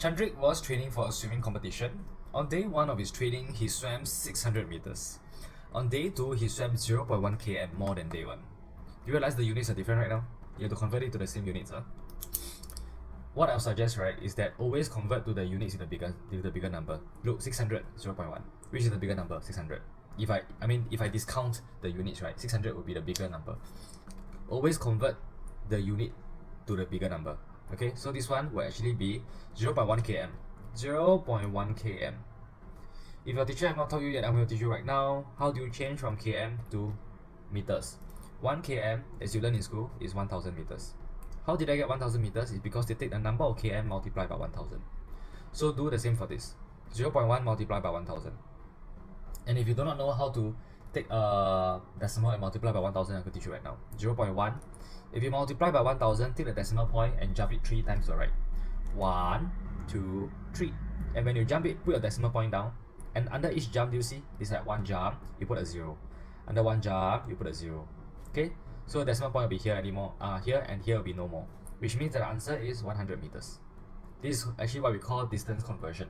Chandrik was training for a swimming competition. On day 1 of his training, he swam 600 meters. On day 2, he swam 0.1 km more than day 1. You realize the units are different right now? You have to convert it to the same units. What I'll suggest, right, is that always convert to the units with the bigger number. Look, 600, 0.1. Which is the bigger number? 600. If I discount the units, right, 600 will be the bigger number. Always convert the unit to the bigger number. Okay, so this one will actually be 0.1 km. 0.1 km. If your teacher has not told you yet, I'm going to teach you right now. How do you change from km to meters? 1 km, as you learn in school, is 1000 meters. How did I get 1000 meters? It's because they take the number of km multiplied by 1000. So do the same for this. 0.1 multiplied by 1000. And if you do not know how to take a decimal and multiply by 1000, I can teach you right now. 0.1. If you multiply by 1000, take the decimal point and jump it 3 times to the right. 1, 2, 3. And when you jump it, put your decimal point down. And under each jump, do you see? This is like 1 jump, you put a 0. Under 1 jump, you put a 0. Okay? So the decimal point will be here anymore. Here and here will be no more. Which means that the answer is 100 meters. This is actually what we call distance conversion.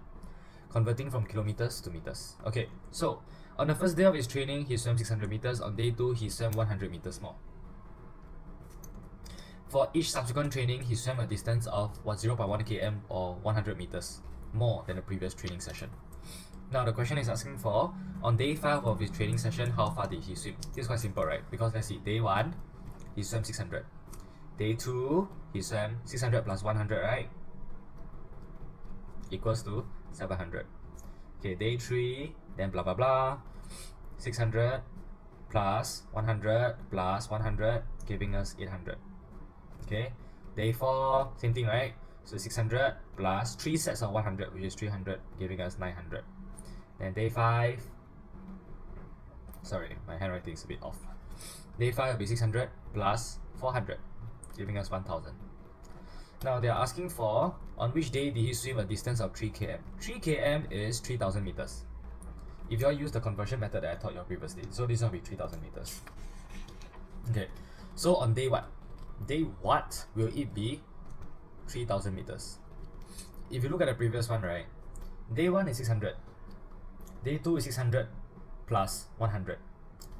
Converting from kilometers to meters. Okay, so on the first day of his training, he swam 600 meters. On day 2, he swam 100 meters more. For each subsequent training, he swam a distance of 0.1 km or 100 meters more than the previous training session. Now the question is asking for, on day 5 of his training session, how far did he swim? This is quite simple, right? Because let's see, day 1, he swam 600. Day 2, he swam 600 plus 100, right? Equals to 700. Okay, day 3, then blah blah blah. 600 plus 100 plus 100, giving us 800. Okay, day 4, same thing, right? So 600 plus 3 sets of 100, which is 300, giving us 900. Then day 5, sorry, my handwriting is a bit off. Day 5 will be 600 plus 400, giving us 1000. Now they are asking for, on which day did he swim a distance of 3 km? 3 km is 3000 meters. If you all use the conversion method that I taught you previously, so this will be 3000 meters. Okay, so on day what? Day what will it be 3000 meters? If you look at the previous one, right? Day 1 is 600. Day 2 is 600 plus 100.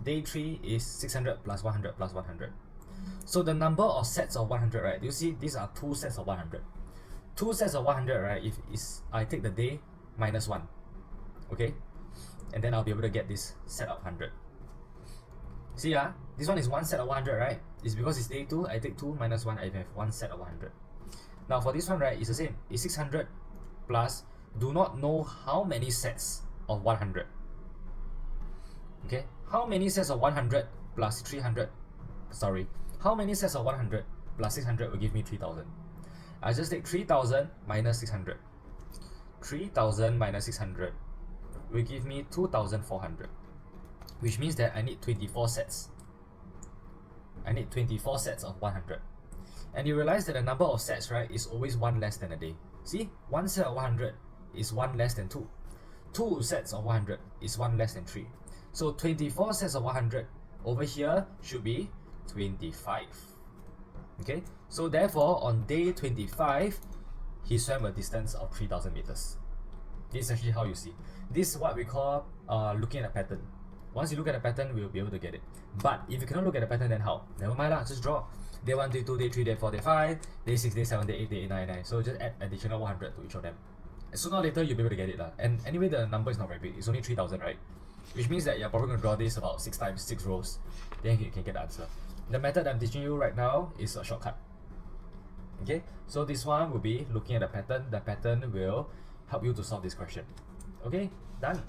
Day 3 is 600 plus 100 plus 100. So the number of sets of 100, right? You see, these are 2 sets of 100. 2 sets of 100, right? If I take the day minus 1, okay? And then I'll be able to get this set of 100. See, this one is 1 set of 100, right? It's because it's day 2, I take 2 minus 1, I have 1 set of 100. Now for this one, right, it's the same. It's 600 plus, do not know how many sets of 100. Okay? How many sets of 100 plus 300? Sorry. How many sets of 100 plus 600 will give me 3000? I just take 3000 minus 600. 3000 minus 600 will give me 2400. Which means that I need 24 sets. I need 24 sets of 100. And you realize that the number of sets, right, is always 1 less than a day. See, 1 set of 100 is 1 less than 2. 2 sets of 100 is 1 less than 3. So 24 sets of 100 over here should be 25. Okay, so therefore on day 25, he swam a distance of 3000 meters. This is actually how you see. This is what we call looking at a pattern. Once you look at the pattern, we'll be able to get it. But if you cannot look at the pattern, then how? Never mind lah, just draw. Day 1, day 2, day 3, day 4, day 5, day 6, day 7, day 8, day 8, 9, 9. So just add additional 100 to each of them. Sooner or later, you'll be able to get it lah. And anyway, the number is not very big. It's only 3000, right? Which means that you're probably going to draw this about 6 times, 6 rows. Then you can get the answer. The method I'm teaching you right now is a shortcut. Okay, so this one will be looking at the pattern. The pattern will help you to solve this question. Okay, done.